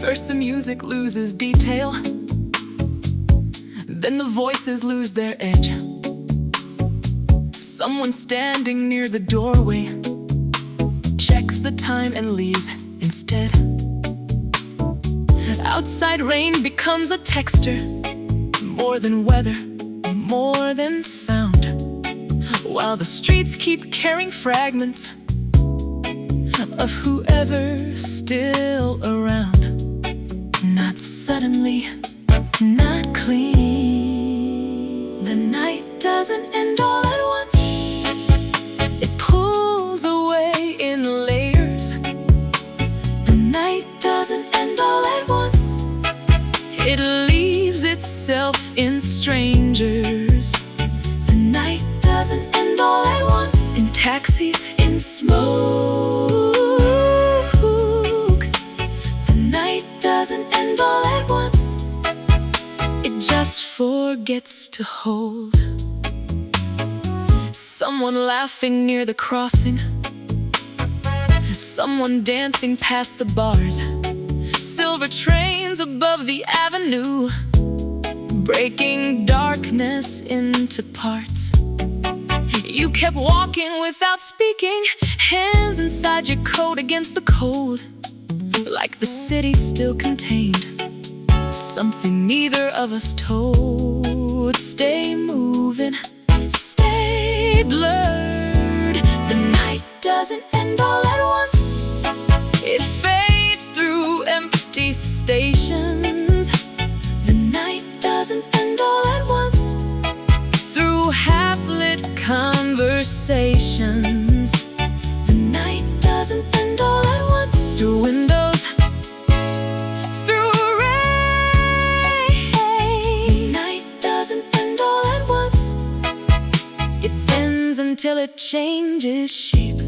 First the music loses detail, then the voices lose their edge. Someone standing near the doorway checks the time and leaves instead. Outside rain becomes a texture, more than weather, more than sound, while the streets keep carrying fragments of whoever's still around. Not suddenly, not clean. The night doesn't end all at once. It pulls away in layers. The night doesn't end all at once. It leaves itself in strangers. The night doesn't end all at once. In taxis, in smoke. The night doesn't end all at once. It just forgets to hold. Someone laughing near the crossing, someone dancing past the bars. Silver trains above the avenue, breaking darkness into parts. You kept walking without speaking, hands inside your coat against the cold, like the city still contained something neither of us told. Stay moving, stay blurred. The night doesn't end all at once. It fades through empty stations. The night doesn't end all at once. Through half-lit conversations. The night doesn't end all at once. Through windows, through rain. The night doesn't end all at once. It thins until it changes shape.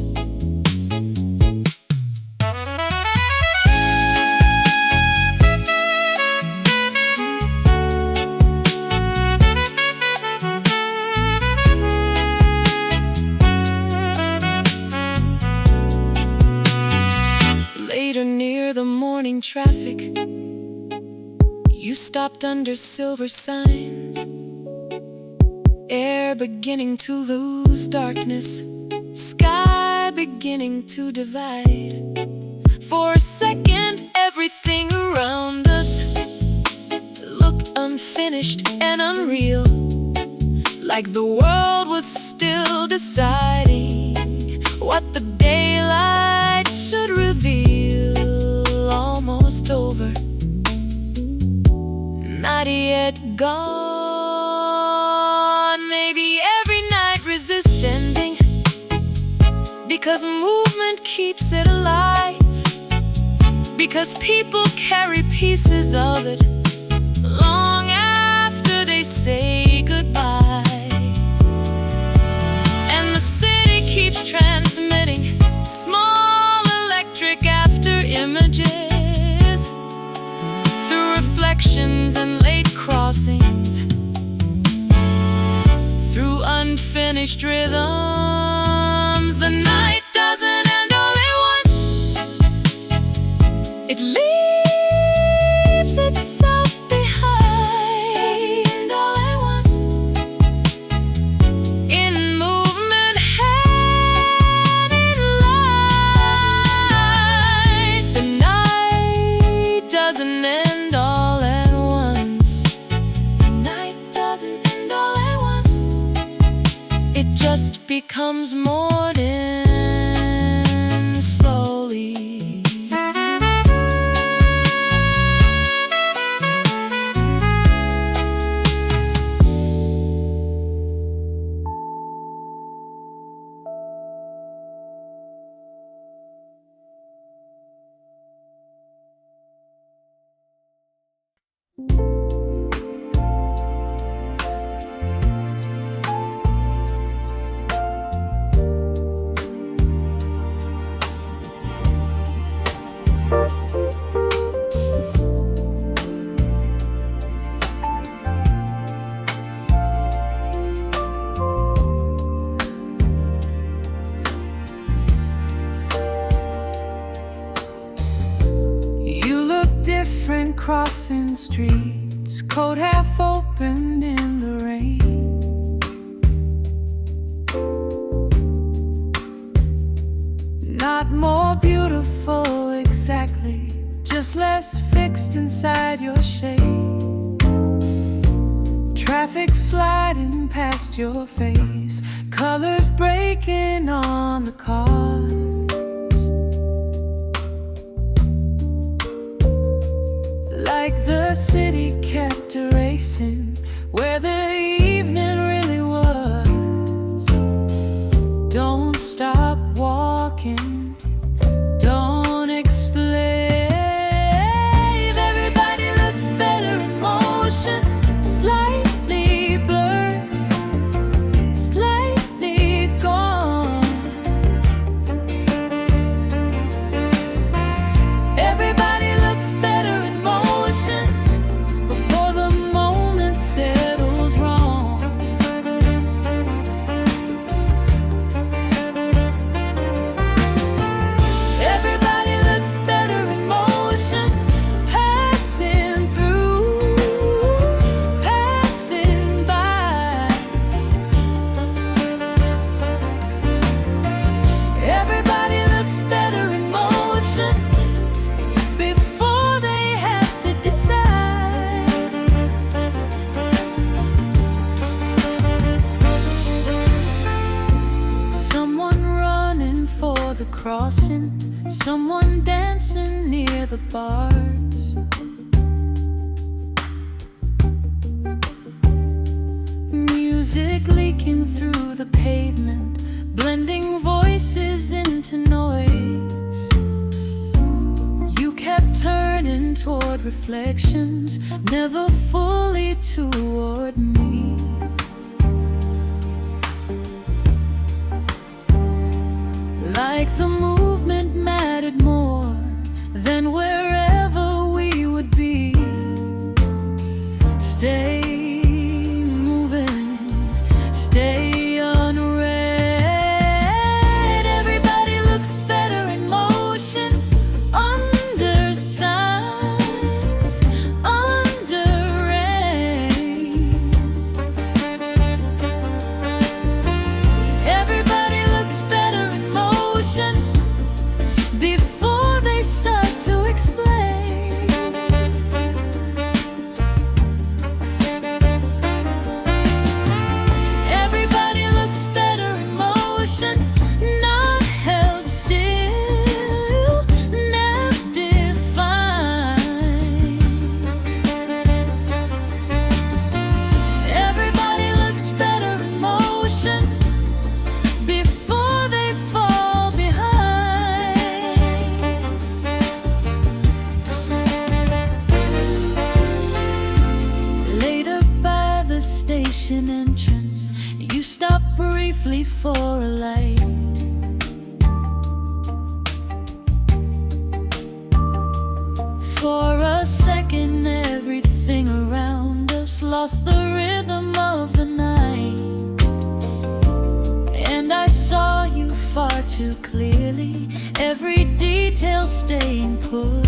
Later, near the morning traffic, you stopped under silver signs. Air beginning to lose darkness, sky beginning to divide. For a second, everything around us looked unfinished and unreal, like the world was still deciding what the daylight should reveal. Almost over, not yet gone. Maybe every night resists ending, because movement keeps it alive, because people carry pieces of it long after they say goodbye. And the city keeps transmitting small electric after images, through reflections and late crossings, through unfinished rhythms. The night doesn't end all at once. It leaves itself behind all at once. In movement, hand in line. The night doesn't end all at once. The night doesn't end all at once. It just becomes morning slowly. different crossing streets, coat half opened in the rain. Not more beautiful exactly, just less fixed inside your shade. Traffic sliding past your face, colors breaking on the cars. Like the city kept erasing where the evening really was. Don't stop walking, don't explain. Everybody looks better in motion, slightly blurred, slightly gone. Everybody looks better in motion before the moment settles wrong. Everybody looks better in motion, passing through, passing by. Everybody looks better in motion before they have to decide. Someone running for the crossing, someone dancing near the bars. Music leaking through the pavement, blending voices into noise. You kept turning toward reflections, never fully toward me. Like the movement mattered more than wherever we would be. Stay moving, stay unread. Everybody looks better in motion, under signs, under rain. Everybody looks better in motion before they start to explain. Everybody looks better in motion, not held still, never defined. Everybody looks better in motion before they fall behind. Later by the station entrance, you stop briefly for a light. For a second, everything around us lost the rhythm of the night. And I saw you far too clearly, every detail staying put.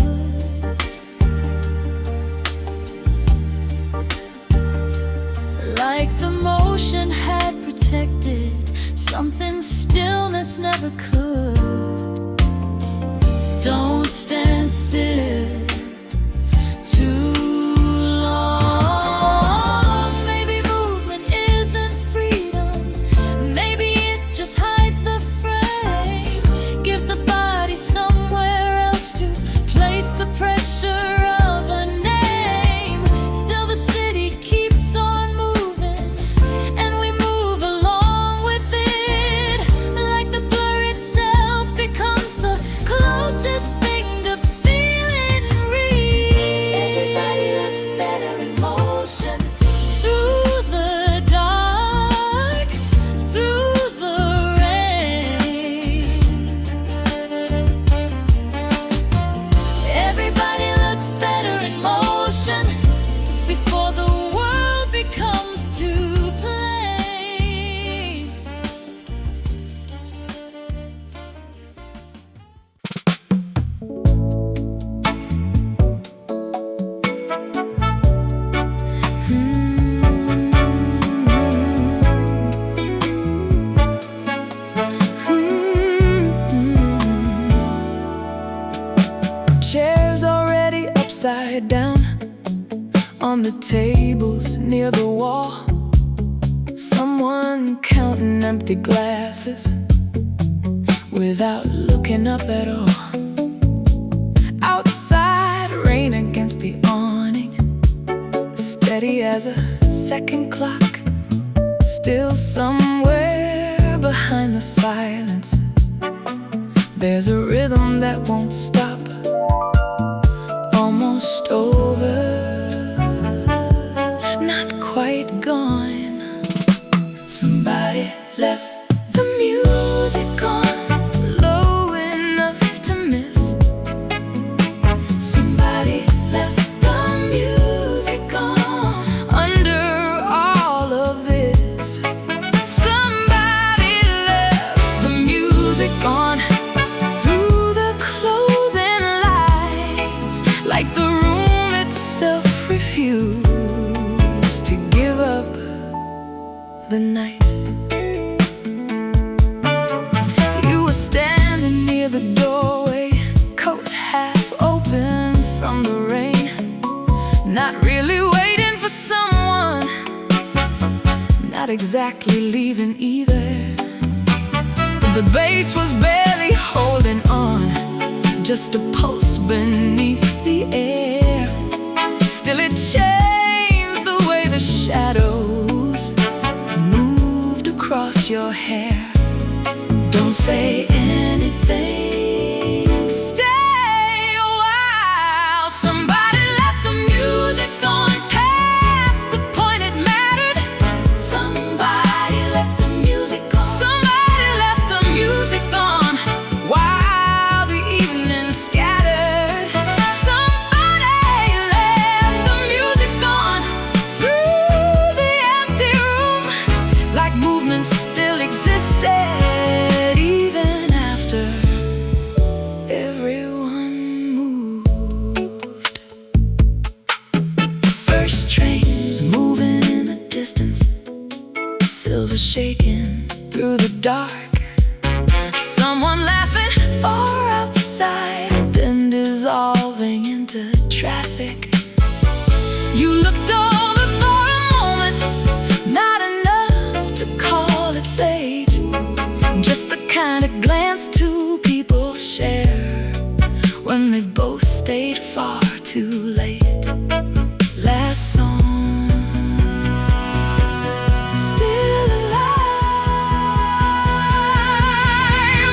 Like the motion had protected something stillness never could. Don't stand still too long. Maybe movement isn't freedom, maybe it just hides the frame, gives the body somewhere else to place the pressure of a name. Still the city keeps on moving, and we move along with it, like the blur it's upside down on the tables near the wall. Someone counting empty glasses without looking up at all. Outside, rain against the awning, steady as a second clock. Still somewhere behind the silence, there's a rhythm that won't stop. Almost over, not quite gone. Somebody left the music on, low enough to miss. Somebody left the music on, under all of this. Somebody left the music on, through the closing lights, like the room itself refused to give up the night. You were standing near the doorway, coat half open from the rain, not really waiting for someone, not exactly leaving either. The bass was barely holding on, just a pulse beneath the air. Still it changed the way the shadows moved across your hair. Don't say anything, stay a while. Somebody left the music on, past the point it mattered. Somebody left the music on, somebody left the music on, while the evening scattered. Somebody left the music on, through the empty room, like movement still existed even after everyone moved. First trains moving in the distance, silver shaking through the dark. Someone laughing far outside, then dissolving into traffic. You looked over for a moment, not enough to call it fate, just the kind of glance two people share when they've both stayed far too late. Last song, still alive.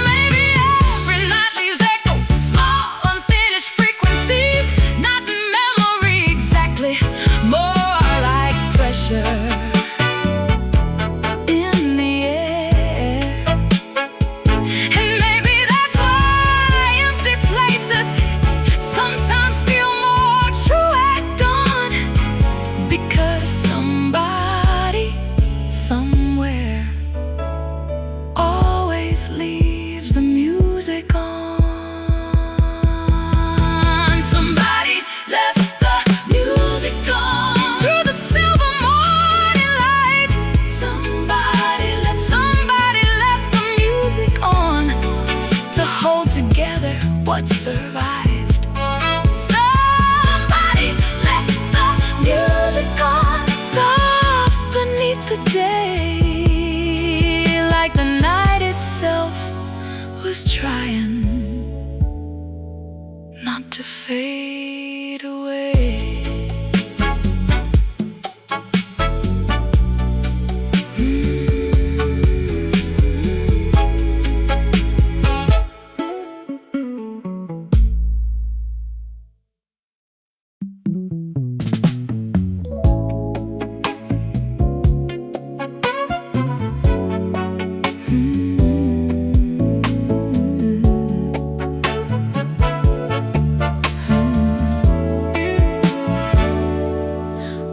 Maybe every night leaves echoes, small unfinished frequencies, not memory exactly, more like pressure in the air. And maybe that's why empty places sometimes feel more true at dawn, because somebody somewhere always leaves the music on. Somebody left the music on, through the silver morning light. Somebody left the music on, to hold together what survived. Somebody left the music on, soft beneath the day, like the night itself was trying not to fade away.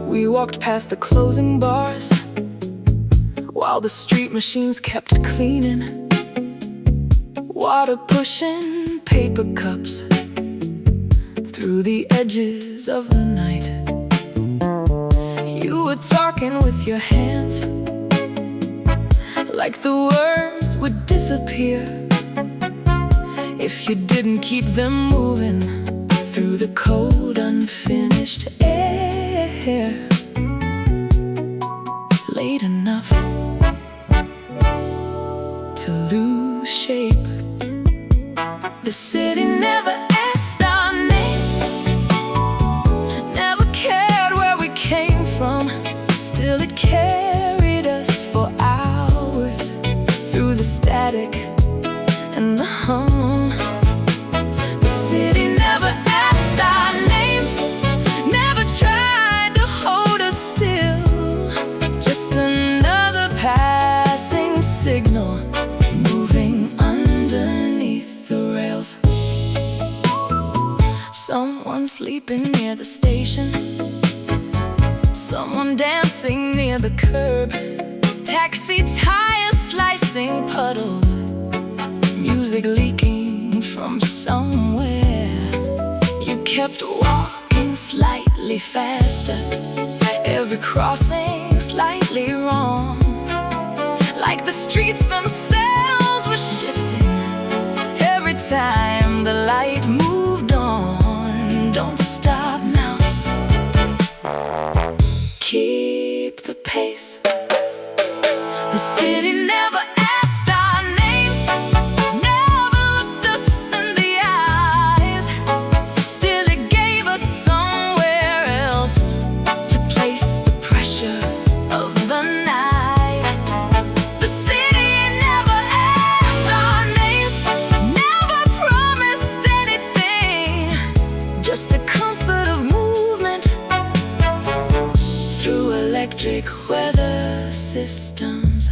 We walked past the closing bars, while the street machines kept cleaning, water pushing paper cups through the edges of the night. You were talking with your hands, like the words would disappear if you didn't keep them moving through the cold unknown. unfinished air, late enough to lose shape. The city never asked our names, never cared where we came from. Still it carried us for hours through the static and the hum. The city never asked our names, never tried to hold us still. Just another passing signal moving underneath the rails. Someone sleeping near the station, someone dancing near the curb, taxi tires slicing puddles, music leaking from somewhere. You kept walking slightly faster, every crossing slightly wrong, like the streets themselves were shifting every time the light moved on. Don't stop now, keep the pace. The city never asked our names, never looked us in the eyes. Still it gave us somewhere else to place the pressure of the night. The city never asked our names, never promised anything, just the comfort of movement through electric weather systems.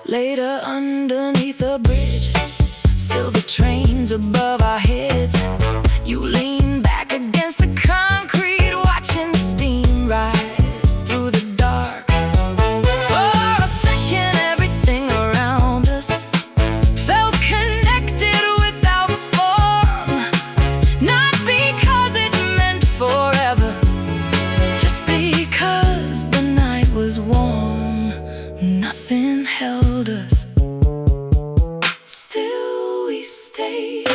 Later underneath a bridge, silver trains above our heads. You lean back against the concrete, watching steam rise through the dark. For a second everything around us felt connected without form. Not because it meant forever, just because the night was warm. Nothing held us, still we stayed.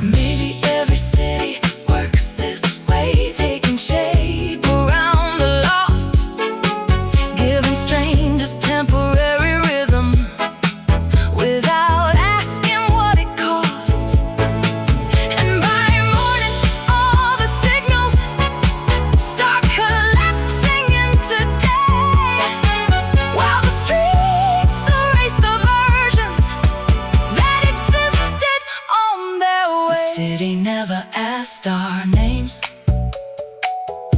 Maybe every city works this way, taking shape around the lost, giving strangers temporary rhythm without asking what it cost. And by morning all the signals start collapsing into day, while the streets erase the versions that existed on their way. The city never asked our names,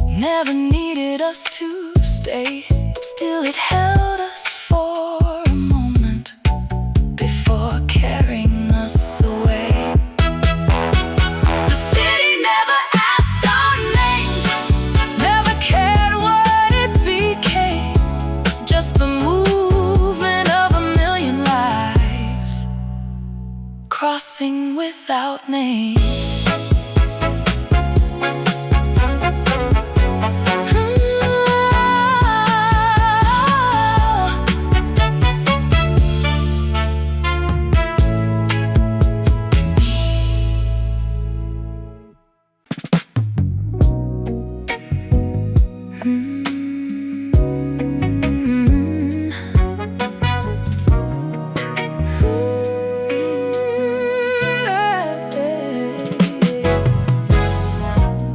never needed us to stay. Still it held us for a moment before carrying us away. The city never asked our names, never cared what it became, just the movement of a million lives crossing without names.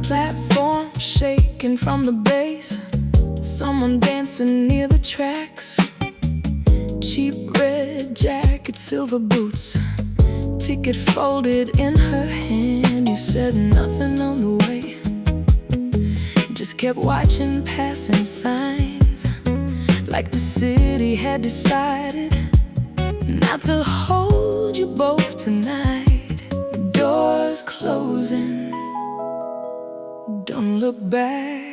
Platform shaking from the bass, someone dancing near the tracks. Cheap red jacket, silver boots, ticket folded in her hand. You said nothing on the way, just kept watching passing signs, like the city had decided not to hold you both tonight. Doors closing, don't look back.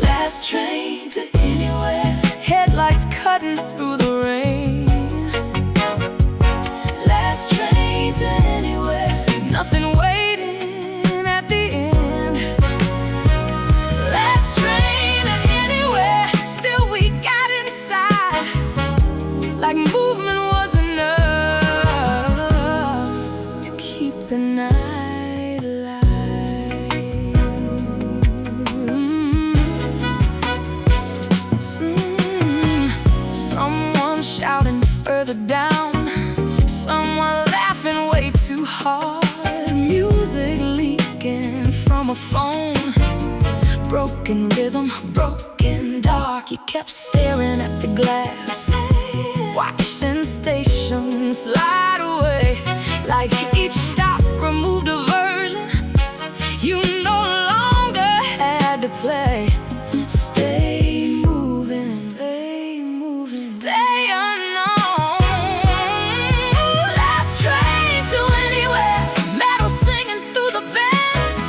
Last train to anywhere, headlights cutting through the rain. Last train to anywhere, nothing waiting at the end. Last train to anywhere, still we got inside, like movement wasn't heart, music leaking from a phone. Broken rhythm, broken dark. He kept staring at the glass, watching stations slide away, like each stop removed a version you no longer had to play. Stay moving, stay moving, stay unknown. Last train to anywhere, metal singing through the bends.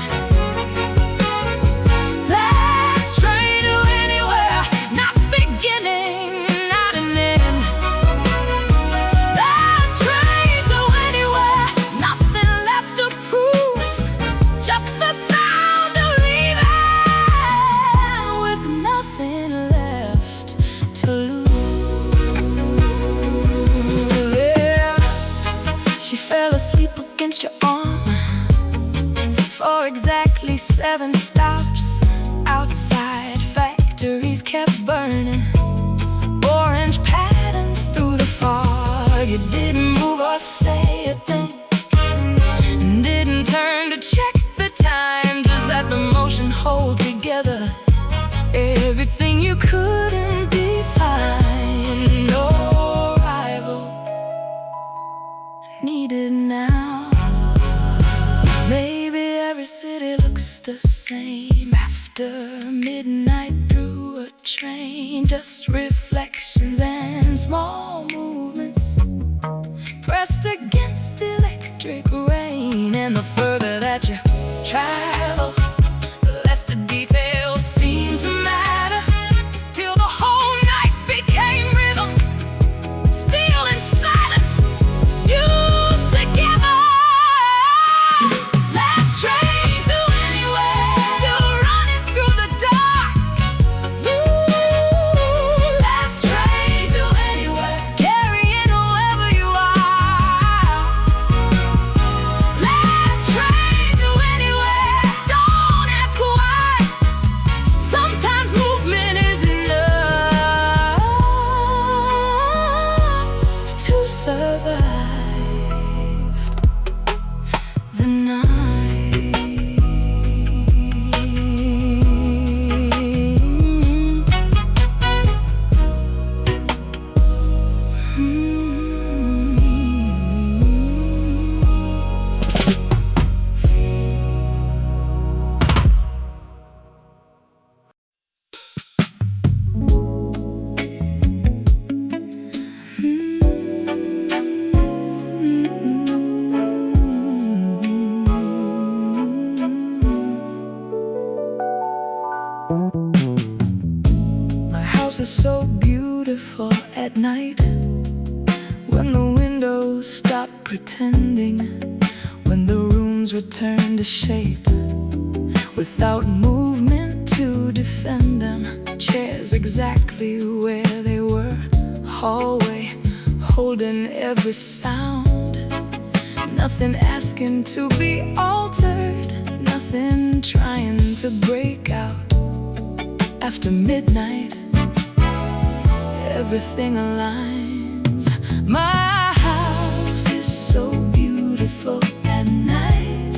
Last train to anywhere, not beginning, not an end. Last train to anywhere, nothing left to prove, just the sound of leaving with nothing left to lose. Yeah, she fell asleep against your arm for exactly 7 stops. Outside, factories kept burning, orange patterns through the fog. You didn't move or say a thing, and didn't turn to check the time, just let the motion hold together everything you couldn't define. No rival needed now. Maybe every city looks the same after midnight through a train. Just reflections and small movements pressed against electric rain. And the further that you travel, the less the details seem to matter, till the whole night became rhythm, steel and silence fused together. Last train to anywhere, still running through the dark. Ooh, last train to anywhere, carrying whoever you are. Last train to anywhere, don't ask why. Sometimes movement is enough to survive the night. My house is so beautiful at night, when the windows stop pretending, when the rooms return to shape, without movement to defend them. Chairs exactly where they were, hallway holding every sound. Nothing asking to be altered, nothing trying to break out. After midnight, everything aligns. My house is so beautiful at night,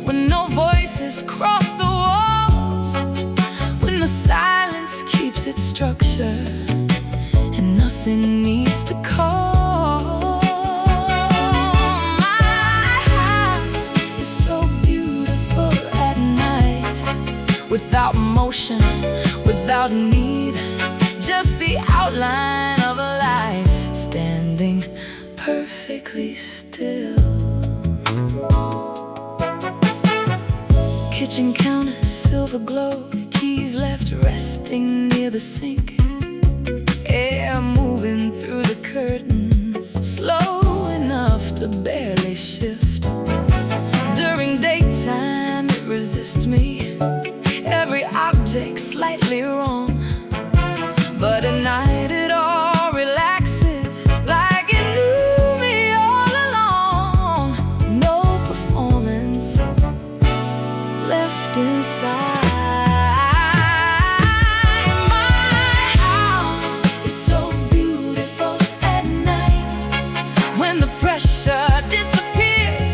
when no voices cross the walls, when the silence keeps its structure, and nothing needs to call. My house is so beautiful at night, without motion, without need, just the outline of a life standing perfectly still. Kitchen counter, silver glow, keys left resting near the sink, air moving through the curtains, slow enough to barely shift. During daytime it resists me, every object slightly wrong, but at night it all relaxes, like it knew me all along. No performance left inside. My house is so beautiful at night, when the pressure disappears,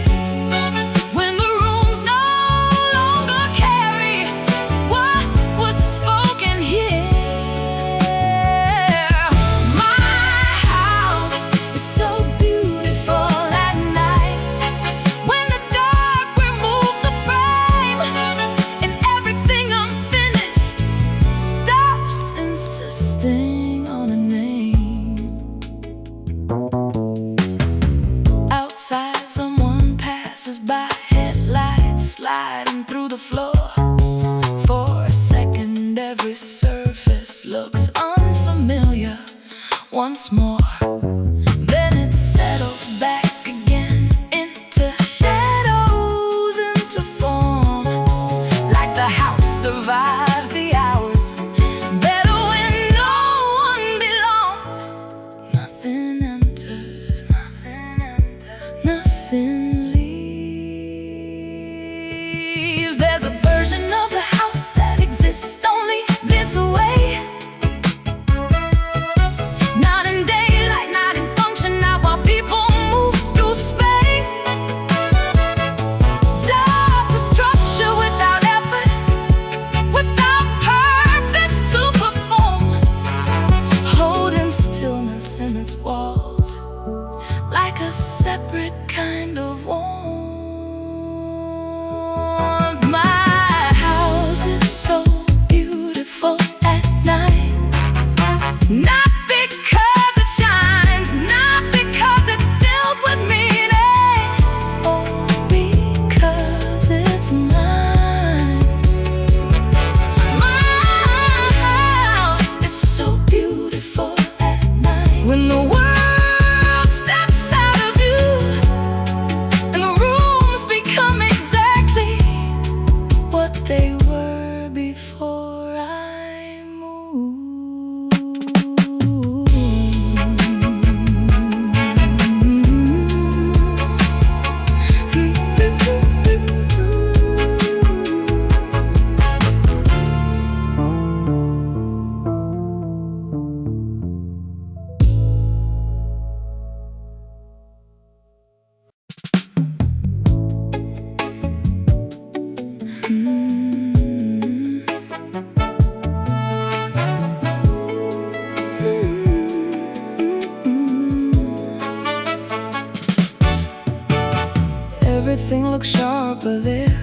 everything looked sharper there,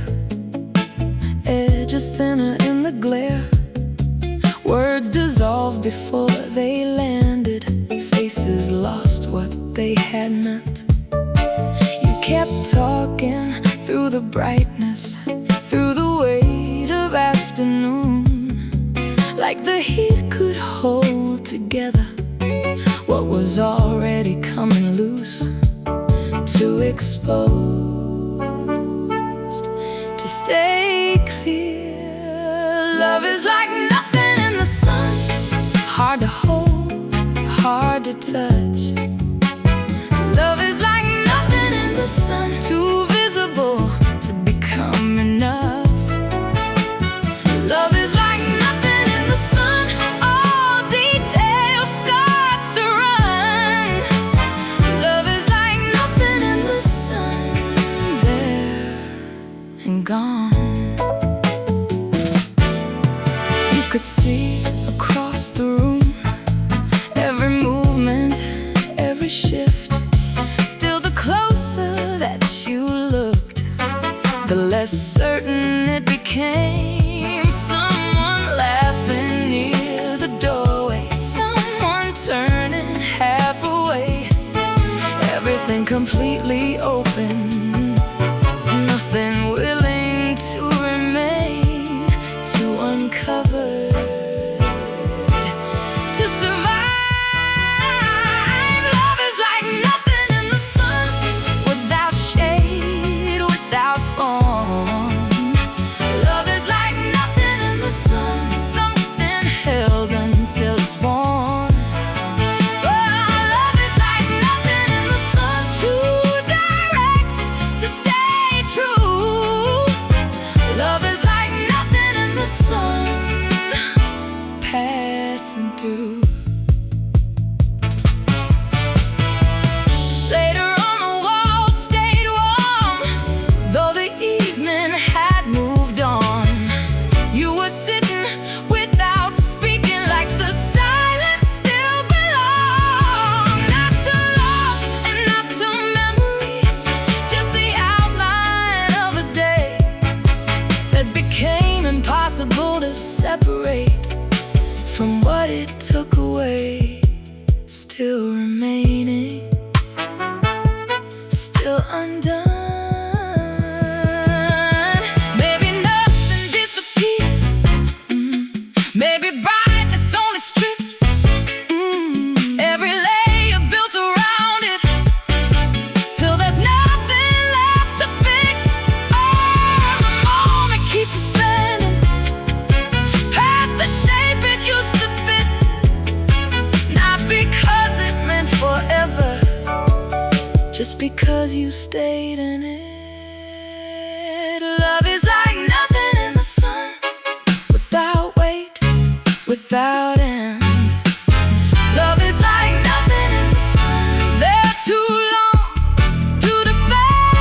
edges thinner in the glare. Words dissolved before they landed, faces lost what they had meant. You kept talking through the brightness, through the weight of afternoon, like the heat could hold together what was already coming loose. Too exposed to stay clear. Love is like nothing in the sun, hard to hold, hard to touch. Love is like nothing in the sun, too visible to become enough. Love is like nothing in the sun, all detail starts to run. Love is like nothing in the sun, there and gone. You could see across the room, every movement, every shift. Still, the closer that you looked, the less certain it became. Someone laughing near the doorway, someone turning half away. Everything completely open, nothing willing to remain, too uncovered to survive. Love is like nothing in the sun, without shade, without form. Love is like nothing in the sun, something held until it's born. Love is like nothing in the sun, too direct to stay true. Love is like nothing in the sun, passing through. Later on, the walls stayed warm, though the evening had moved on. You were sitting without speaking, like the silence still belonged. Not to loss and not to memory, just the outline of a day that became impossible to separate from what it took away. Still remaining, still undone. Maybe nothing disappears, maybe brightness only strips every layer built around it, till there's nothing left to fix. Oh, the moment keeps expanding past the shape it used to fit, not because it meant forever, just because you stayed in it. Love is like nothing in the sun, without weight, without end. Love is like nothing in the sun, they're too long to defend.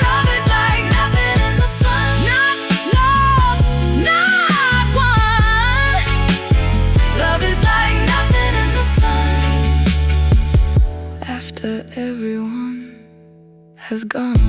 Love is like nothing in the sun, not lost, not won. Love is like nothing in the sun, after everyone has gone.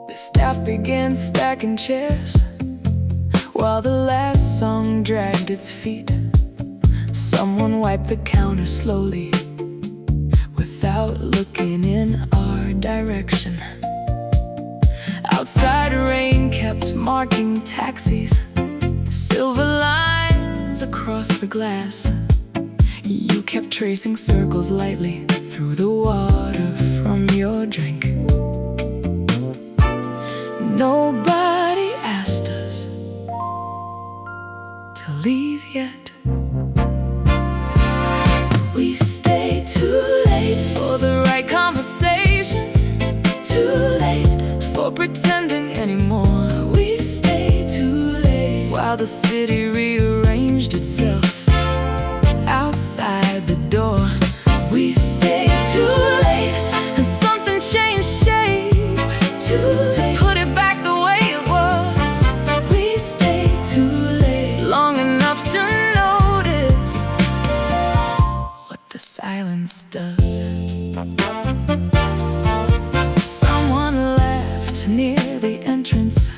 The staff began stacking chairs while the last song dragged its feet. Someone wiped the counter slowly without looking in our direction. Outside, rain kept marking taxis, silver lines across the glass. You kept tracing circles lightly through the water from your drink. Nobody asked us anymore. We stayed too late while the city rearranged itself outside the door. We stayed too late and something changed shape. To put it back the way it was. We stayed too late, long enough to notice what the silence does. Someone left near the entrance,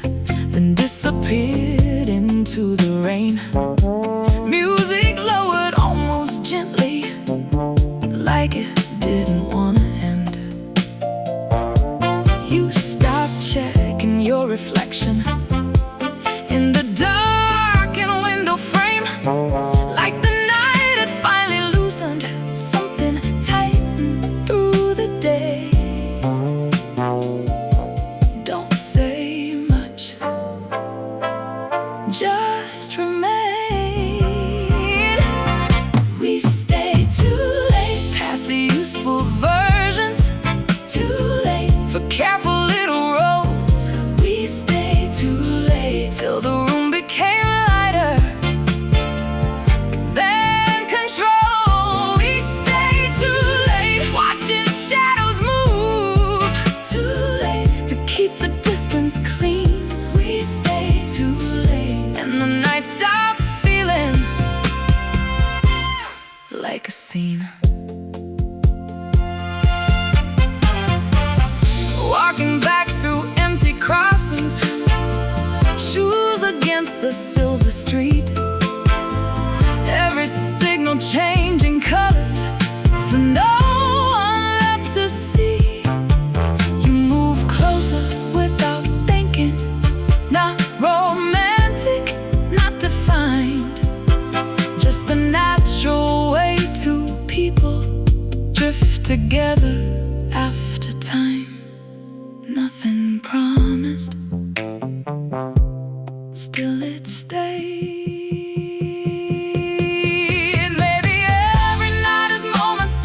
then disappeared into the rain. Music lowered almost gently, like it didn't wanna end. You stopped checking your reflection in the darkened window frame, like the night had finally loosened something tightened through the day. Don't say much, just remain. We stayed too late past the useful versions, too late for careful little roles. We stayed too late till the room became lighter than control. We stayed too late watching shadows move, too late to keep the distance clean. We stayed too late and the night stopped feeling like a scene. Walking back through empty crossings, shoes against the silver street, every signal changing colors for no one left to see. You move closer without thinking, not romantic, not defined, just the natural way two people drift together after time. Nothing promised, still it stayed. Maybe every night is moments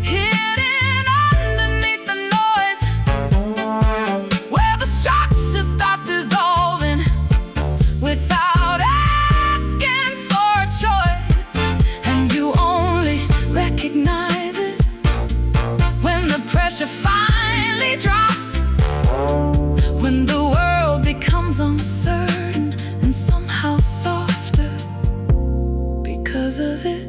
hidden underneath the noise, where the structure starts dissolving without asking for a choice, and you only recognize it when the pressure finally drops, when the world becomes uncertain and somehow softer because of it.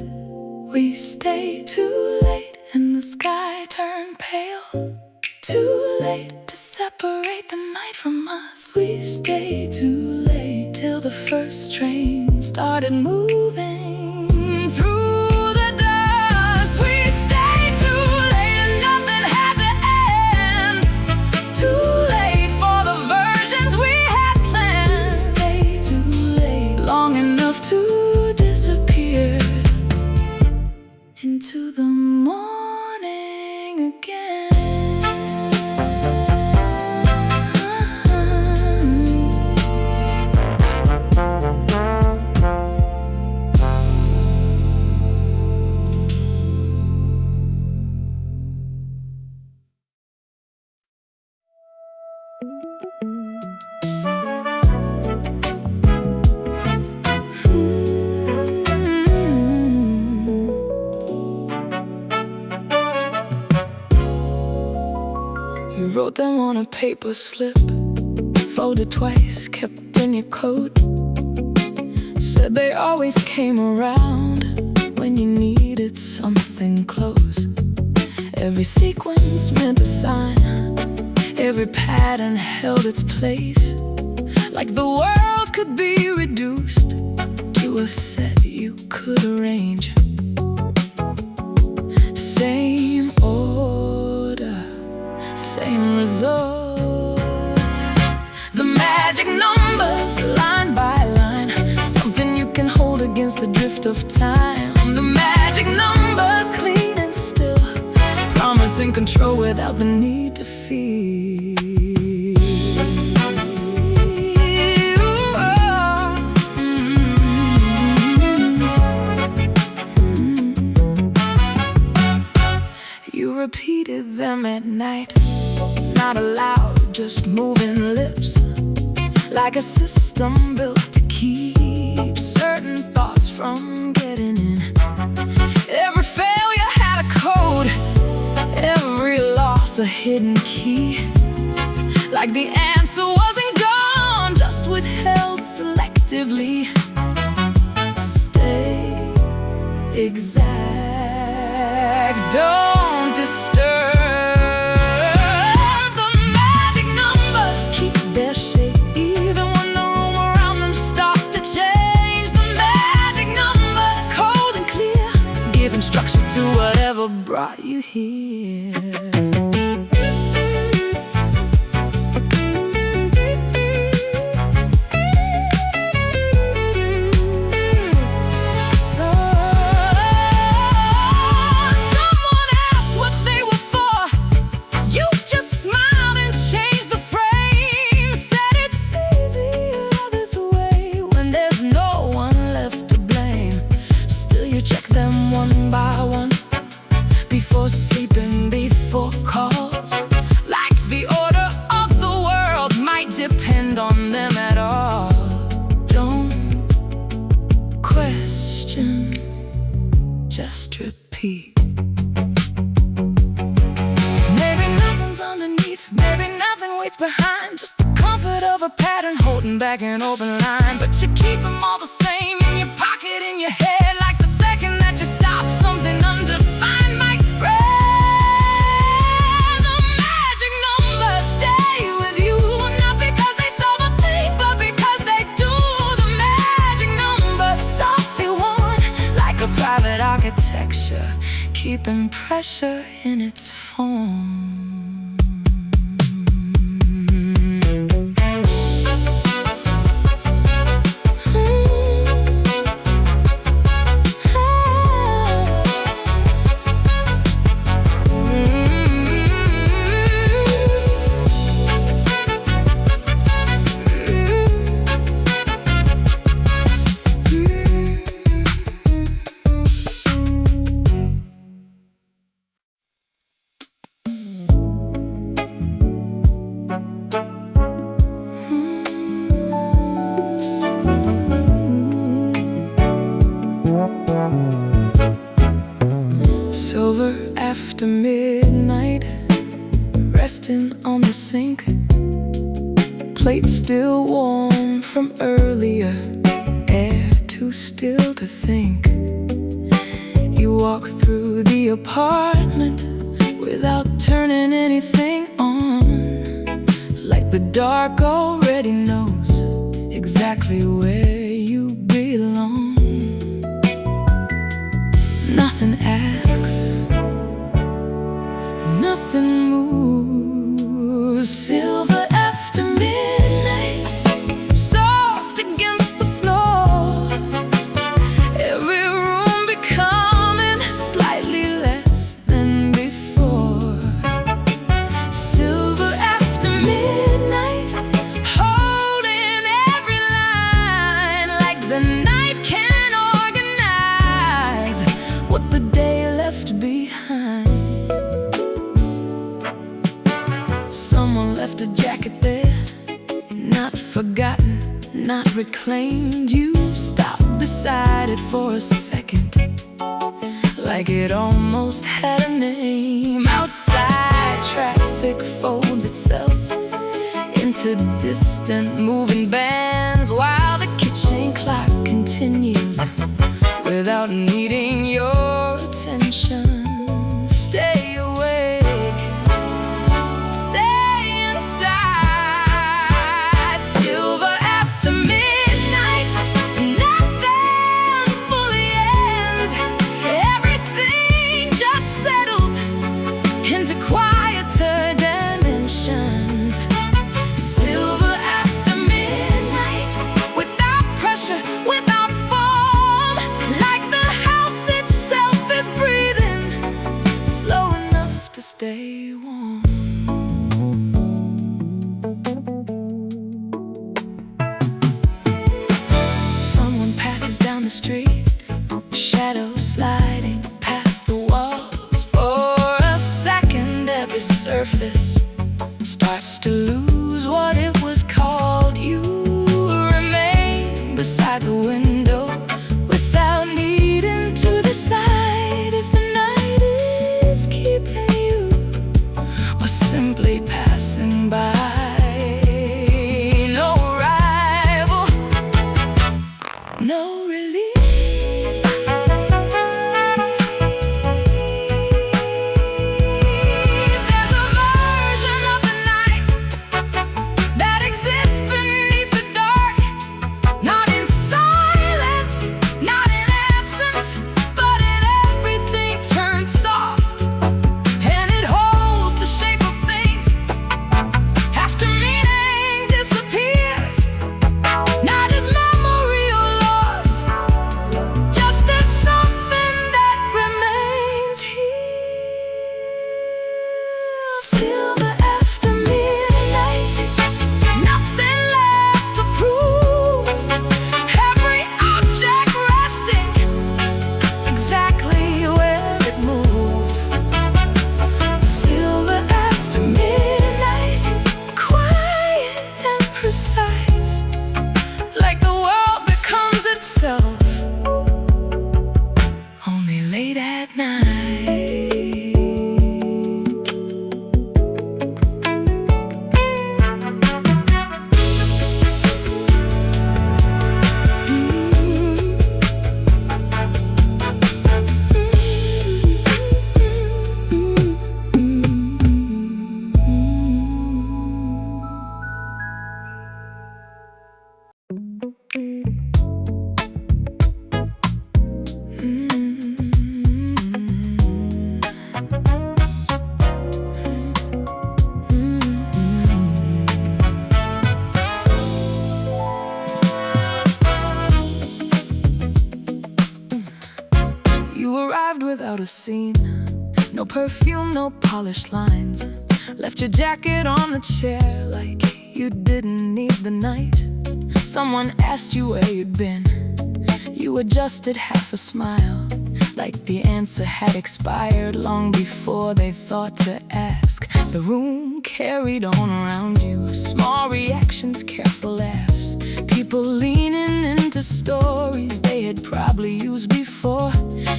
We stay too late and the sky turned pale, too late to separate the night from us. We stay too late till the first train started moving through the dust. We stayed too late and nothing had to end, too late for the versions we had planned. Stay too late, long enough to disappear into the morning again. You wrote them on a paper slip, folded twice, kept in your coat. Said they always came around when you needed something close. Every sequence meant a sign, every pattern held its place, like the world could be reduced to a set you could arrange. Same order, same result. The magic numbers, line by line, something you can hold against the drift of time. The magic numbers, clean and still, promising control without the need to feel. You repeated them at night, not aloud, just moving like a system built to keep certain thoughts from getting in. Every failure had a code, every loss a hidden key, like the answer wasn't gone, just withheld selectively. Stay exact, don't disturb. The magic numbers keep their shape even when the room around them starts to change. The magic numbers, cold and clear, giving structure to whatever brought you here. One by one, before sleeping, before calls, like the order of the world might depend on them at all. Don't question, just repeat. Maybe nothing's underneath, maybe nothing waits behind, just the comfort of a pattern holding back an open line. But you keep them all the same in your pocket, in your head, like the second that you stop, something undefined might spread. The magic numbers stay with you, not because they solve a thing, but because they do. The magic numbers softly worn, like a private architecture, keeping pressure in its form. Silver after midnight, resting on the sink, plate still warm from earlier, air too still to think. You walk through the apartment without turning anything on, like the dark already knows exactly where you belong. Nothing asks, nothing moves. Silver after midnight, soft against the floor, every room becoming slightly less than before. Silver after midnight, holding every line, like the night can organize what the day left behind. Someone left a jacket there, not forgotten, not reclaimed. You stop beside it for a second, like it almost had a name. Outside, traffic folds itself into distant moving bands, while the kitchen clock continues without needing your attention. Stay awake, stay inside. Silver after midnight, nothing fully ends. Everything just settles into quieter dimensions. Silver after midnight, without pressure, without form, like the house itself is breathing slow enough to stay warm. Someone passes down the street, shadows sliding past the walls. For a second, every surface starts to lose what it was called. You precise, like the world becomes itself, only late at night. You arrived without a scene, no perfume, no polished lines. Left your jacket on the chair like you didn't need the night. Someone asked you where you'd been. You adjusted half a smile, like the answer had expired long before they thought to ask. The room carried on around you, small reactions, careful laughs, people leaning into stories they had probably used before.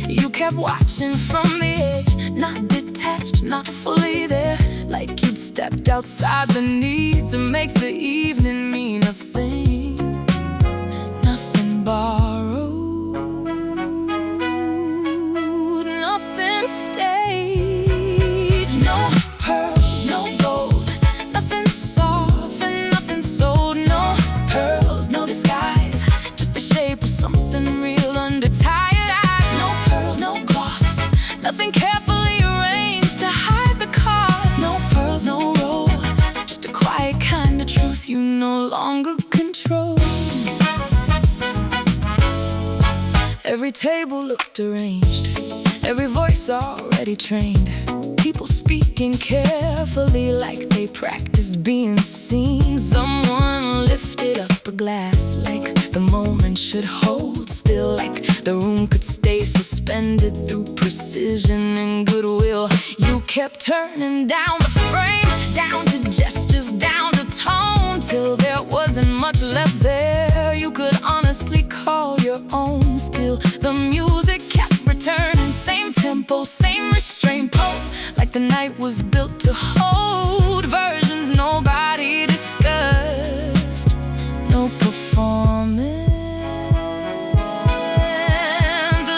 You kept watching from the edge, not detached, not fully there, like you'd stepped outside the need to make the evening mean a thing. Nothing borrowed, nothing staged, no pearls, no gold, nothing soft and nothing sold. No pearls, no disguise, just the shape of something real under tired eyes. No pearls, no gloss, nothing carefully arranged to hide the cost. No pearls, no roll, just a quiet kind of truth you no longer control. Every table looked arranged, every voice already trained, people speaking carefully like they practiced being seen. Someone lifted up a glass like the moment should hold still, like the room could stay suspended through precision and goodwill. You kept turning down the frame, down to gestures, down to tone, till there wasn't much left there you could honestly call your own. Still the music kept returning, same tempo, same restrained pulse, like the night was built to hold versions nobody discussed. No performance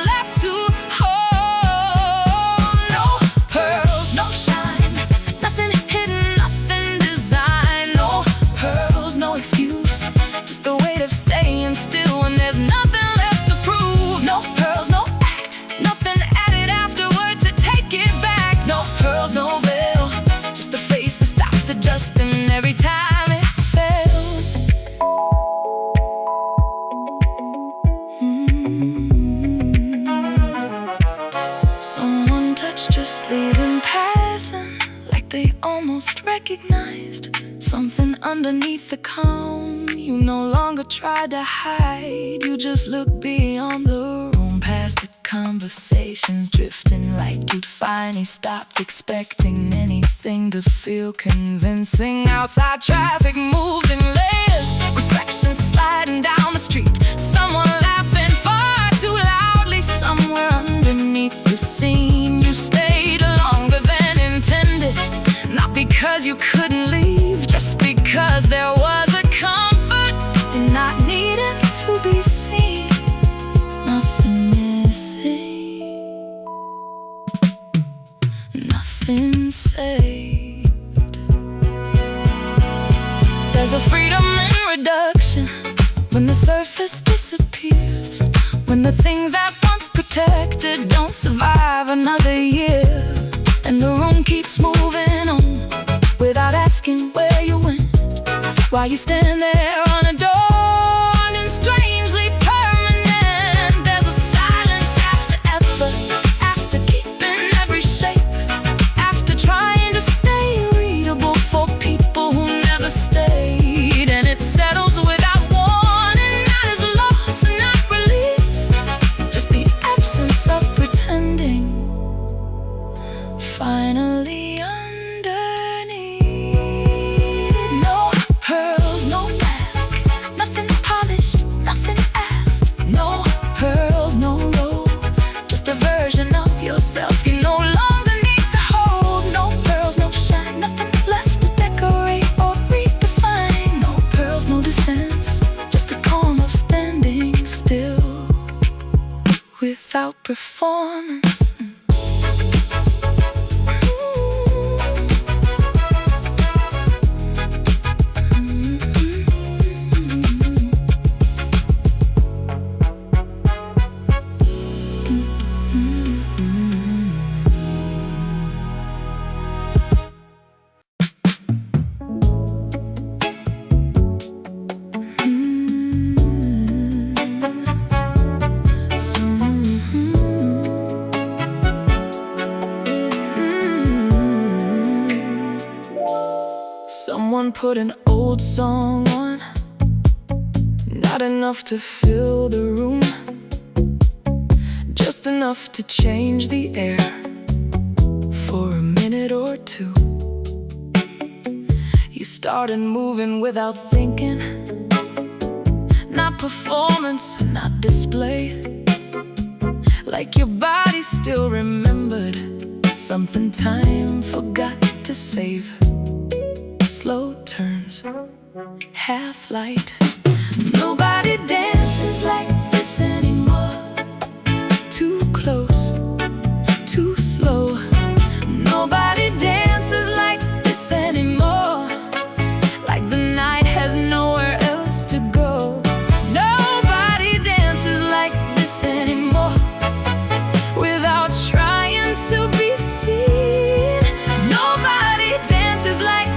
left to hold. No pearls, no shine, nothing hidden, nothing designed. No pearls, no excuse, just the weight of staying still when there's nothing left to prove. No pearls, no act, nothing added afterward to take it back. No pearls, no veil, just a face that stopped adjusting every time it failed. Someone touched your sleeve in passing, like they almost recognized something underneath the calm you no longer tried to hide. You just looked beyond the room, past the conversations drifting, like you'd finally stopped expecting anything to feel convincing. Outside traffic moved in layers, reflections sliding down the street, someone laughing far too loudly somewhere underneath the scene. You stayed longer than intended, not because you couldn't leave, just because there was a comfort in not needing to be seen. Nothing missing, nothing saved. There's a freedom in reduction when the surface disappears, when the things that once protected don't survive another year, and the room keeps moving on without asking where you went, while you stand there unadorned and strangely permanent. There's a silence after effort, after keeping every shape, after trying to stay readable for people who never stayed, and it settles without warning, not as loss and not relief, just the absence of pretending. Finally underneath, no pearls, no performance. Someone put an old song on, not enough to fill the room, just enough to change the air for a minute or two. You started moving without thinking, not performance, not display, like your body still remembered something time forgot to save. Slow turns, half light. Nobody dances like this anymore. Too close, too slow. Nobody dances like this anymore, like the night has nowhere else to go. Nobody dances like this anymore without trying to be seen. Nobody dances like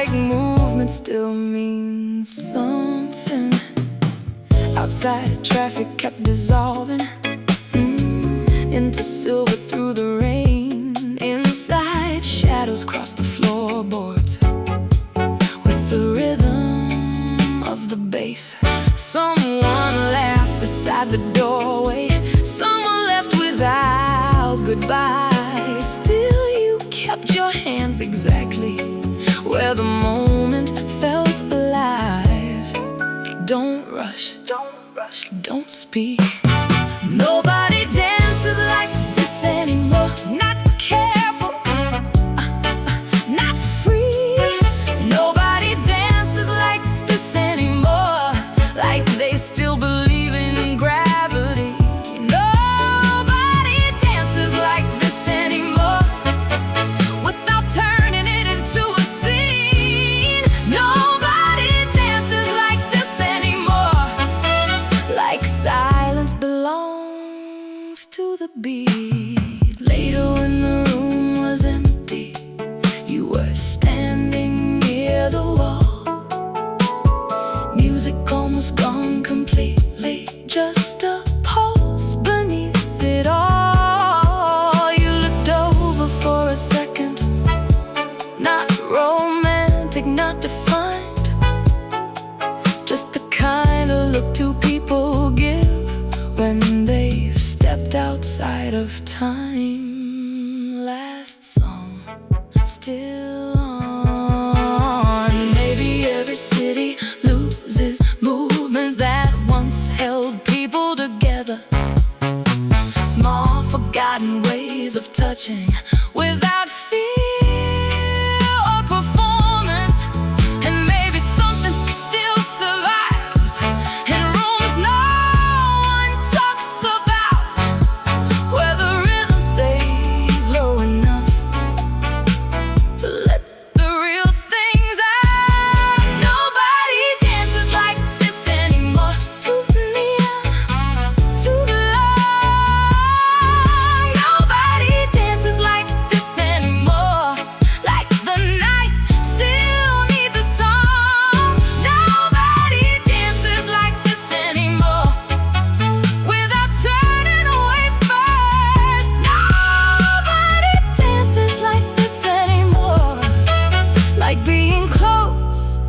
movement still means something. Outside, traffic kept dissolving into silver through the rain. Inside, shadows crossed the floorboards with the rhythm of the bass. Someone laughed beside the doorway, someone left without goodbye. Still, you kept your hands exactly where the moment felt alive. Don't rush, don't speak. Nobody dances like this anymore. Not careful, not free. Nobody dances like this anymore, like they still believe in gravity. Nobody dances like this anymore without turning it into a scene. Nobody dances like this anymore, like silence belongs to the beat. Later when the room was empty, you were standing near the wall. Music almost gone completely, just a pulse beneath it all. You looked over for a second, not romantic, not defined, just the kind of look two people give when they've stepped outside of time. Last song, still on. Maybe every city loses movements that once held people together. Small forgotten ways of touching without fear or performance. And maybe something still survives in rooms no one talks about, where the rhythm stays low enough to let the real things out. Nobody dances like this anymore. Too near, too long. Nobody dances like this anymore, like the night still needs a song. Nobody dances like this anymore without turning away first. Nobody dances like this anymore, like being close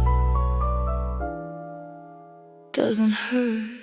doesn't hurt.